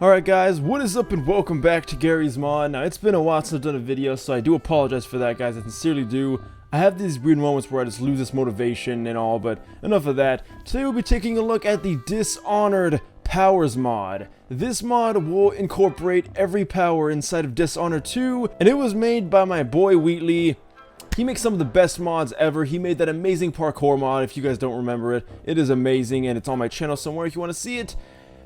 Alright guys, what is up and welcome back to Garry's Mod. Now it's been a while since I've done a video, so I do apologize for that guys, I sincerely do. I have these weird moments where I just lose this motivation and all, but enough of that. Today we'll be taking a look at the Dishonored Powers mod. This mod will incorporate every power inside of Dishonored 2, and it was made by my boy Wheatley. He makes some of the best mods ever. He made that amazing parkour mod. If you guys don't remember it, it is amazing, and it's on my channel somewhere if you want to see it.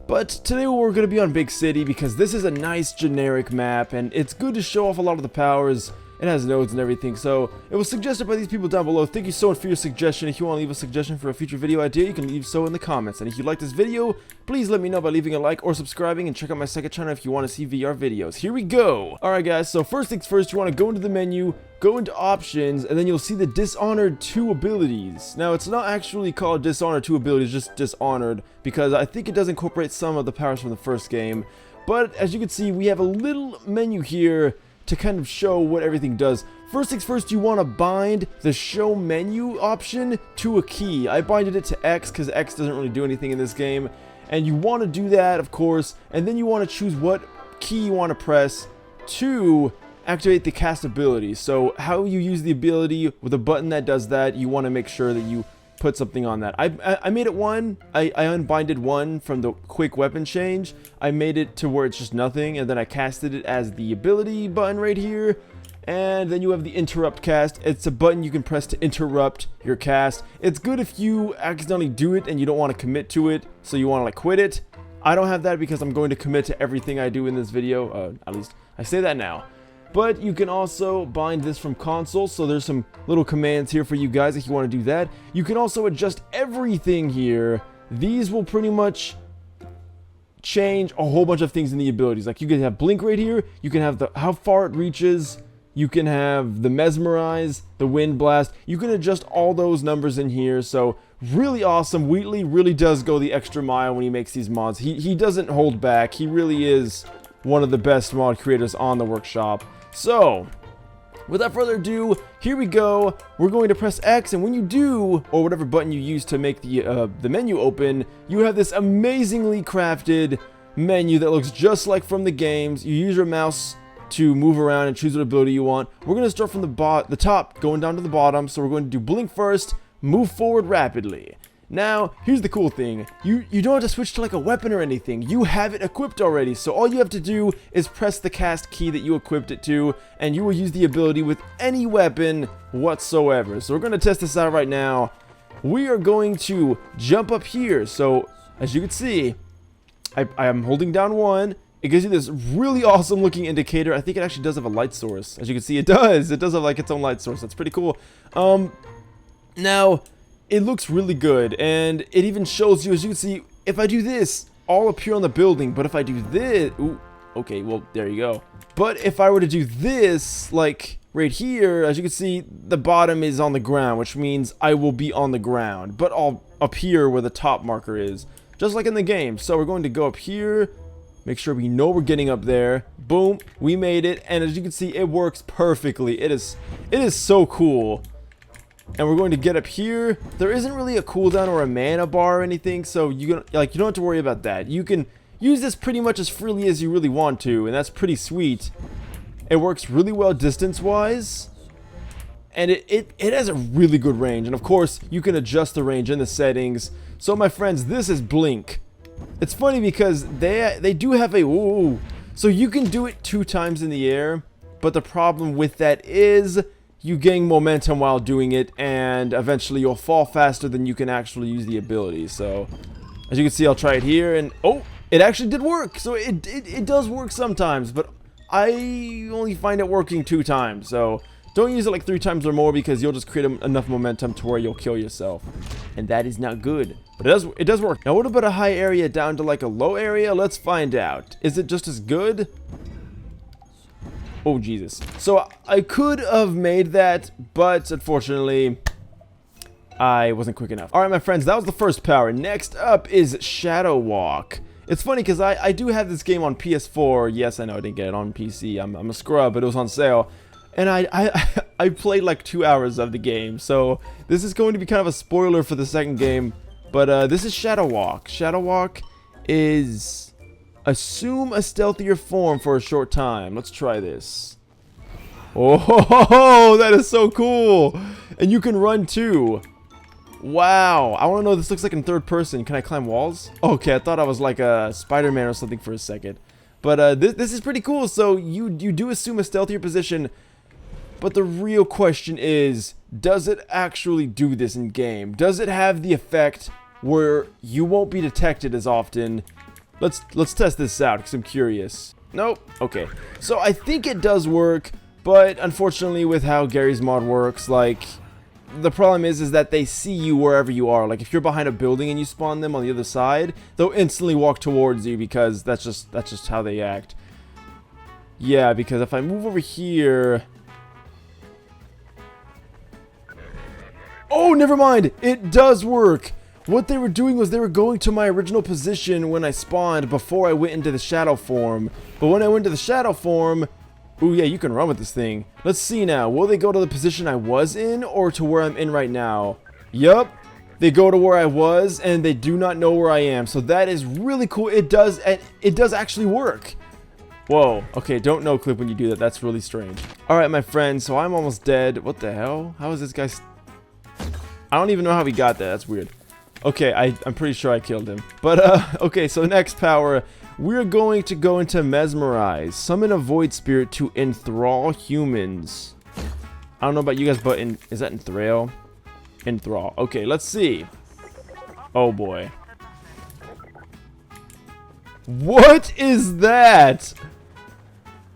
But today we're going to be on Big City because this is a nice generic map and it's good to show off a lot of the powers. It has nodes and everything, so it was suggested by these people down below. Thank you so much for your suggestion. If you want to leave a suggestion for a future video idea, you can leave so in the comments. And if you like this video, please let me know by leaving a like or subscribing, and check out my second channel if you want to see VR videos. Here we go! Alright guys, so first things first, you want to go into the menu, go into options, and then you'll see the Dishonored 2 abilities. Now it's not actually called Dishonored 2 abilities, just Dishonored, because I think it does incorporate some of the powers from the first game. But as you can see, we have a little menu here to kind of show what everything does. First things first, you want to bind the show menu option to a key. I binded it to X because X doesn't really do anything in this game. And you want to do that, of course, and then you want to choose what key you want to press to activate the cast ability. So how you use the ability with a button that does that, you want to make sure that you put something on that. I made it one. I unbinded one from the quick weapon change. I made it to where it's just nothing, and then I casted it as the ability button right here. And then you have the interrupt cast. It's a button you can press to interrupt your cast. It's good if you accidentally do it and you don't want to commit to it, so you want to like quit it. I don't have that because I'm going to commit to everything I do in this video. At least I say that now. But you can also bind this from console, so there's some little commands here for you guys if you want to do that. You can also adjust everything here. These will pretty much change a whole bunch of things in the abilities. Like you can have blink right here, you can have the how far it reaches, you can have the mesmerize, the wind blast. You can adjust all those numbers in here, so really awesome. Wheatley really does go the extra mile when he makes these mods. He doesn't hold back. He really is one of the best mod creators on the workshop. So, without further ado, here we go. We're going to press X, and when you do, or whatever button you use to make the menu open, you have this amazingly crafted menu that looks just like from the games. You use your mouse to move around and choose what ability you want. We're going to start from the top, going down to the bottom. So we're going to do blink first, move forward rapidly. Now, here's the cool thing. You don't have to switch to like a weapon or anything. You have it equipped already. So all you have to do is press the cast key that you equipped it to, and you will use the ability with any weapon whatsoever. So we're going to test this out right now. We are going to jump up here. So as you can see, I am holding down one. It gives you this really awesome looking indicator. I think it actually does have a light source. As you can see, it does. It does have like its own light source. That's pretty cool. Now, it looks really good, and it even shows you, as you can see, if I do this, all appear on the building, but if I do this, ooh, okay, well, there you go. But if I were to do this, like, right here, as you can see, the bottom is on the ground, which means I will be on the ground, but I'll appear where the top marker is, just like in the game. So we're going to go up here, make sure we know we're getting up there, boom, we made it, and as you can see, it works perfectly. It is so cool. And we're going to get up here. There isn't really a cooldown or a mana bar or anything, so you don't have to worry about that. You can use this pretty much as freely as you really want to, and that's pretty sweet. It works really well distance-wise, and it has a really good range. And of course, you can adjust the range in the settings. So my friends, this is blink. It's funny because they do have a ooh, so you can do it 2 times in the air, but the problem with that is you gain momentum while doing it, and eventually you'll fall faster than you can actually use the ability. So as you can see, I'll try it here, and oh, it actually did work. So it does work sometimes, but I only find it working 2 times. So don't use it like 3 times or more, because you'll just create enough momentum to where you'll kill yourself, and that is not good. But it does work. Now what about a high area down to like a low area? Let's find out. Is it just as good? Oh, Jesus. So I could have made that, but unfortunately, I wasn't quick enough. Alright, my friends, that was the first power. Next up is Shadow Walk. It's funny because I do have this game on PS4. Yes, I know I didn't get it on PC. I'm a scrub, but it was on sale. And I played like 2 hours of the game. So this is going to be kind of a spoiler for the second game. But this is Shadow Walk. Shadow Walk is Assume a stealthier form for a short time. Let's try this. Oh, that is so cool. And you can run too. Wow. I want to know what this looks like in third person. Can I climb walls? Okay, I thought I was like a Spider-Man or something for a second. But this is pretty cool. So you do assume a stealthier position. But the real question is, does it actually do this in game? Does it have the effect where you won't be detected as often? Let's test this out because I'm curious. Nope. Okay. So I think it does work, but unfortunately with how Garry's mod works, like the problem is that they see you wherever you are. Like if you're behind a building and you spawn them on the other side, they'll instantly walk towards you because that's just how they act. Yeah, because if I move over here. Oh, never mind. It does work. What they were doing was they were going to my original position when I spawned before I went into the shadow form. But when I went to the shadow form, ooh yeah, you can run with this thing. Let's see now. Will they go to the position I was in or to where I'm in right now? Yup. They go to where I was and they do not know where I am. So that is really cool. It does actually work. Whoa. Okay, don't no clip when you do that. That's really strange. All right, my friend. So I'm almost dead. What the hell? How is this guy? I don't even know how he got that. That's weird. Okay, I'm pretty sure I killed him. But, okay, so next power, we're going to go into Mesmerize. Summon a Void Spirit to enthrall humans. I don't know about you guys, but is that enthrall? Enthrall. Okay, let's see. Oh, boy. What is that?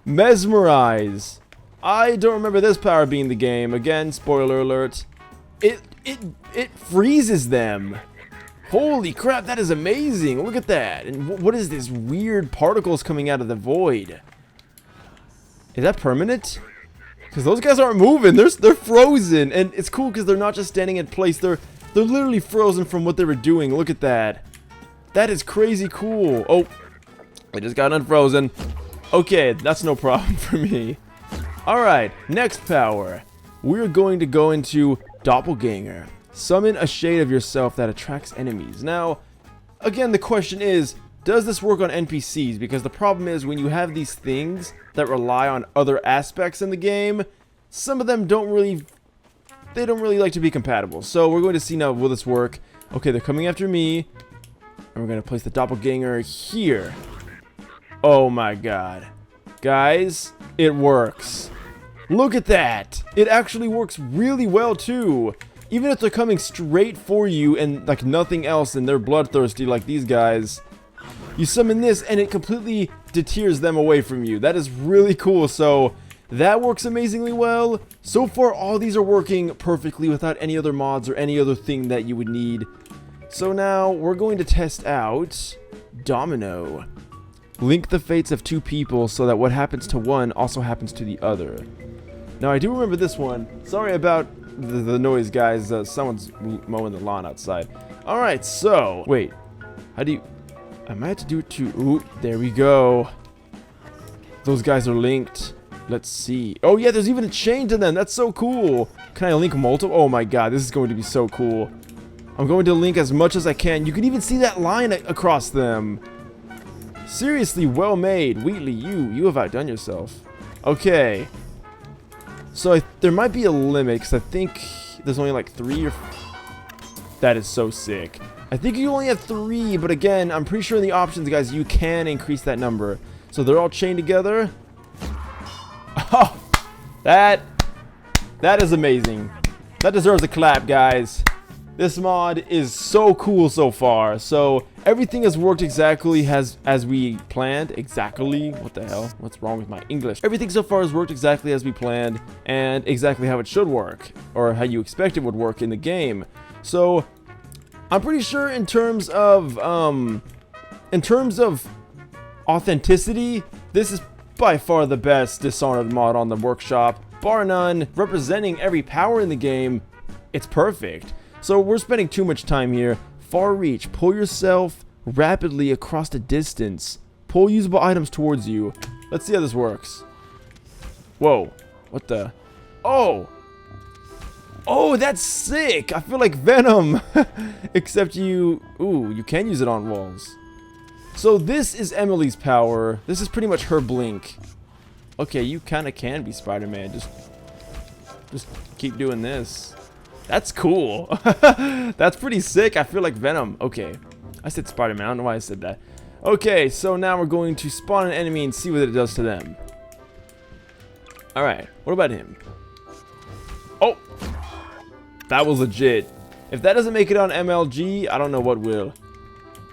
Mesmerize. I don't remember this power being in the game. Again, spoiler alert. It freezes them. Holy crap, that is amazing. Look at that. And what is this weird particles coming out of the void? Is that permanent? Because those guys aren't moving. They're frozen. And it's cool because they're not just standing in place. They're literally frozen from what they were doing. Look at that. That is crazy cool. Oh, I just got unfrozen. Okay, that's no problem for me. Alright, next power. We're going to go into Doppelganger. Summon a shade of yourself that attracts enemies. Now, again, the question is, does this work on NPCs? Because the problem is when you have these things that rely on other aspects in the game, some of them don't really like to be compatible. So we're going to see now, will this work? Okay, they're coming after me. And we're going to place the Doppelganger here. Oh my god. Guys, it works. Look at that. It actually works really well too. Even if they're coming straight for you and like nothing else and they're bloodthirsty like these guys, you summon this and it completely deters them away from you. That is really cool. So that works amazingly well. So far, all these are working perfectly without any other mods or any other thing that you would need. So now we're going to test out Domino. Link the fates of two people so that what happens to one also happens to the other. Now I do remember this one. Sorry about the noise, guys. Someone's mowing the lawn outside. Alright, so wait, how do you, I might have to do it too. Ooh, there we go. Those guys are linked. Let's see. Oh yeah, there's even a chain to them. That's so cool. Can I link multiple? Oh my god, this is going to be so cool. I'm going to link as much as I can. You can even see that line across them. Seriously, well made. Wheatley, you have outdone yourself. Okay. So there might be a limit, because I think there's only like 3 or... That is so sick. I think you only have 3, but again, I'm pretty sure in the options, guys, you can increase that number. So they're all chained together. Oh, that is amazing. That deserves a clap, guys. This mod is so cool so far. So everything has worked exactly as we planned. Exactly. What the hell? What's wrong with my English? Everything so far has worked exactly as we planned and exactly how it should work, or how you expect it would work in the game. So I'm pretty sure in terms of authenticity, this is by far the best Dishonored mod on the workshop, bar none. Representing every power in the game, it's perfect. So we're spending too much time here. Far reach. Pull yourself rapidly across the distance. Pull usable items towards you. Let's see how this works. Whoa. What the? Oh! Oh, that's sick! I feel like Venom! Except you... Ooh, you can use it on walls. So this is Emily's power. This is pretty much her blink. Okay, you kind of can be Spider-Man. Just keep doing this. That's cool. That's pretty sick. I feel like Venom. Okay. I said Spider-Man. I don't know why I said that. Okay, so now we're going to spawn an enemy and see what it does to them. Alright, what about him? Oh! That was legit. If that doesn't make it on MLG, I don't know what will.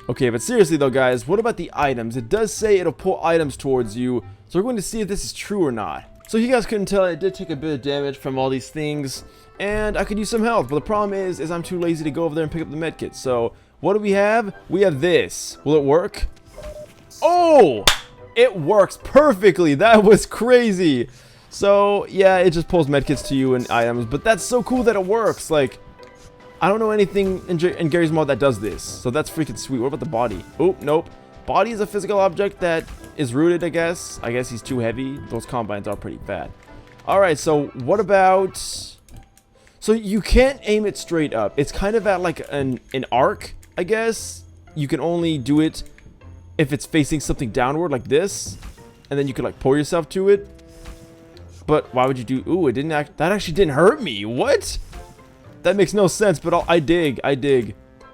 Okay, but seriously though, guys, what about the items? It does say it'll pull items towards you, so we're going to see if this is true or not. So you guys couldn't tell, it did take a bit of damage from all these things, and I could use some health, but the problem is I'm too lazy to go over there and pick up the medkit. So, what do we have? We have this. Will it work? Oh! It works perfectly! That was crazy! So, yeah, it just pulls medkits to you and items, but that's so cool that it works, like... I don't know anything in Garry's mod that does this, so that's freaking sweet. What about the body? Oh, nope. Body is a physical object that is rooted, I guess. I guess he's too heavy. Those combines are pretty fat. Alright, so what about... So you can't aim it straight up. It's kind of at like an arc, I guess. You can only do it if it's facing something downward like this. And then you could like pull yourself to it. But why would you do... Ooh, it didn't that actually didn't hurt me. What? That makes no sense, but I dig.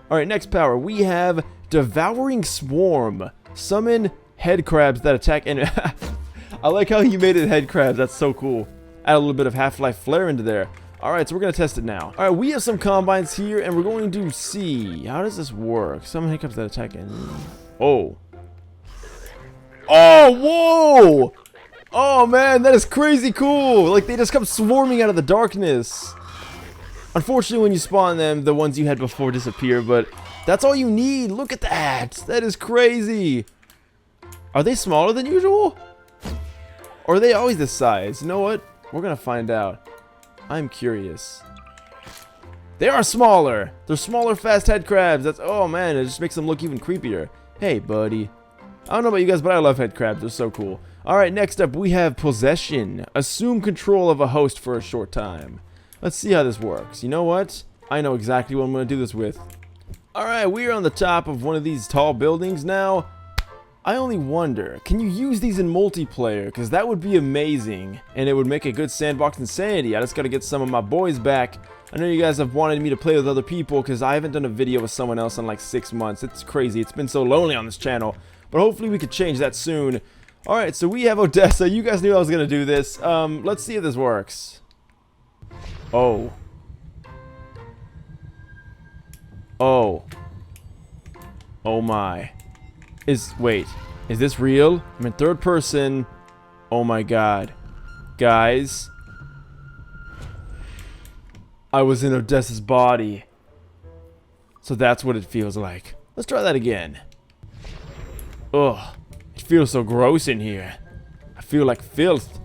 Alright, next power. We have Devouring Swarm. Summon head crabs that attack and I like how you made it head crabs. That's so cool. Add a little bit of Half-Life flair into there. Alright, so we're going to test it now. Alright, we have some combines here, and we're going to see. How does this work? Summon head crabs that attack and... Oh. Oh, whoa! Oh, man, that is crazy cool. Like, they just come swarming out of the darkness. Unfortunately, when you spawn them, the ones you had before disappear, but that's all you need. Look at that. That is crazy. Are they smaller than usual? Or are they always this size? You know what? We're going to find out. I'm curious. They are smaller. They're smaller, fast head crabs. That's, oh man, it just makes them look even creepier. Hey, buddy. I don't know about you guys, but I love head crabs. They're so cool. Alright, next up, we have Possession. Assume control of a host for a short time. Let's see how this works. You know what? I know exactly what I'm going to do this with. Alright, we are on the top of one of these tall buildings now. I only wonder, can you use these in multiplayer? Because that would be amazing. And it would make a good sandbox insanity. I just got to get some of my boys back. I know you guys have wanted me to play with other people because I haven't done a video with someone else in like 6 months. It's crazy. It's been so lonely on this channel. But hopefully we could change that soon. Alright, so we have Odessa. You guys knew I was going to do this. Let's see if this works. Oh. Oh. Oh my. Wait. Is this real? I'm in third person. Oh my god. Guys. I was in Odessa's body. So that's what it feels like. Let's try that again. Ugh. It feels so gross in here. I feel like filth.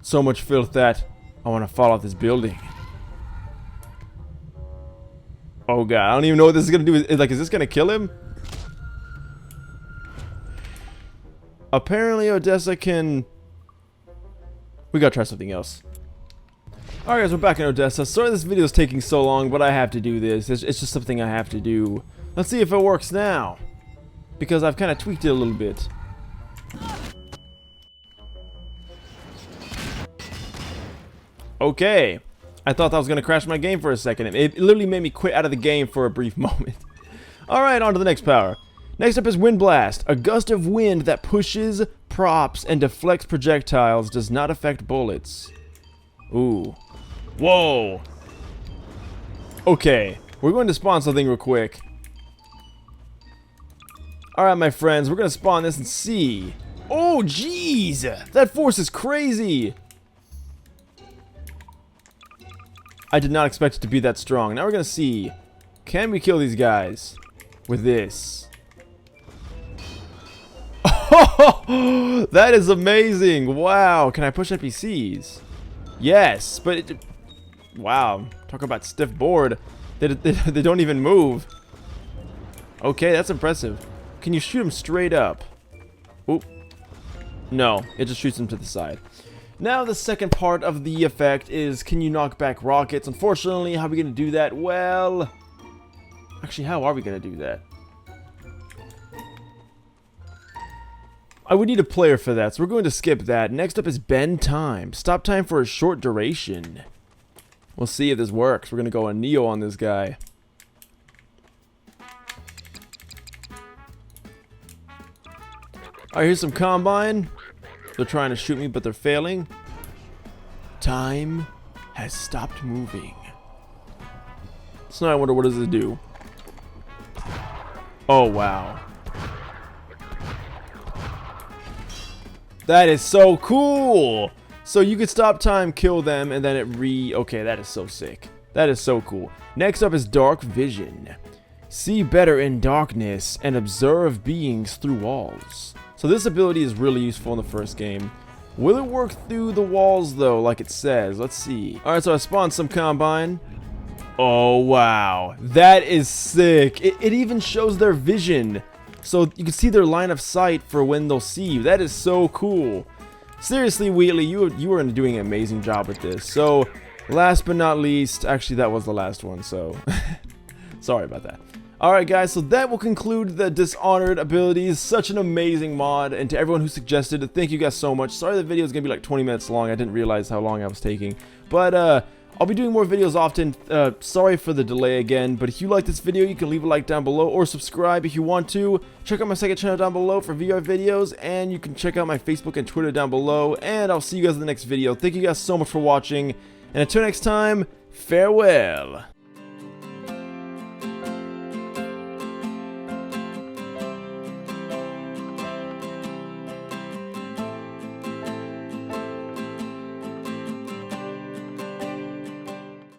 So much filth that I want to fall off this building. Oh god, I don't even know what this is gonna do. Is this gonna kill him? Apparently Odessa can... We gotta try something else. Alright guys, we're back in Odessa. Sorry this video is taking so long, but I have to do this. It's just something I have to do. Let's see if it works now. Because I've kind of tweaked it a little bit. Okay. I thought that was going to crash my game for a second. It literally made me quit out of the game for a brief moment. Alright, on to the next power. Next up is Wind Blast. A gust of wind that pushes, props, and deflects projectiles does not affect bullets. Ooh. Whoa. Okay. We're going to spawn something real quick. Alright, my friends. We're going to spawn this and see. Oh, jeez. That force is crazy. I did not expect it to be that strong. Now we're going to see. Can we kill these guys with this? Oh, that is amazing. Wow. Can I push NPCs? Yes, but wow. Talk about stiff board. They don't even move. Okay, that's impressive. Can you shoot them straight up? Oop. No, it just shoots them to the side. Now the second part of the effect is, can you knock back rockets? Unfortunately, how are we going to do that? Well, actually, how are we going to do that? I would need a player for that, so we're going to skip that. Next up is bend time. Stop time for a short duration. We'll see if this works. We're going to go on Neo on this guy. Alright, here's some Combine. They're trying to shoot me, but they're failing. Time has stopped moving. So now I wonder, what does it do? Oh, wow. That is so cool! So you could stop time, kill them, and then it okay, that is so sick. That is so cool. Next up is dark vision. See better in darkness and observe beings through walls. So this ability is really useful in the first game. Will it work through the walls though, like it says? Let's see. Alright, so I spawned some Combine. Oh, wow. That is sick. It even shows their vision. So you can see their line of sight for when they'll see you. That is so cool. Seriously, Wheatley, you are doing an amazing job with this. So, last but not least, actually that was the last one, so sorry about that. Alright guys, so that will conclude the Dishonored abilities. Such an amazing mod, and to everyone who suggested it, thank you guys so much. Sorry the video is going to be like 20 minutes long, I didn't realize how long I was taking. But, I'll be doing more videos often. Sorry for the delay again, but if you like this video, you can leave a like down below or subscribe if you want to. Check out my second channel down below for VR videos, and you can check out my Facebook and Twitter down below, and I'll see you guys in the next video. Thank you guys so much for watching, and until next time, farewell.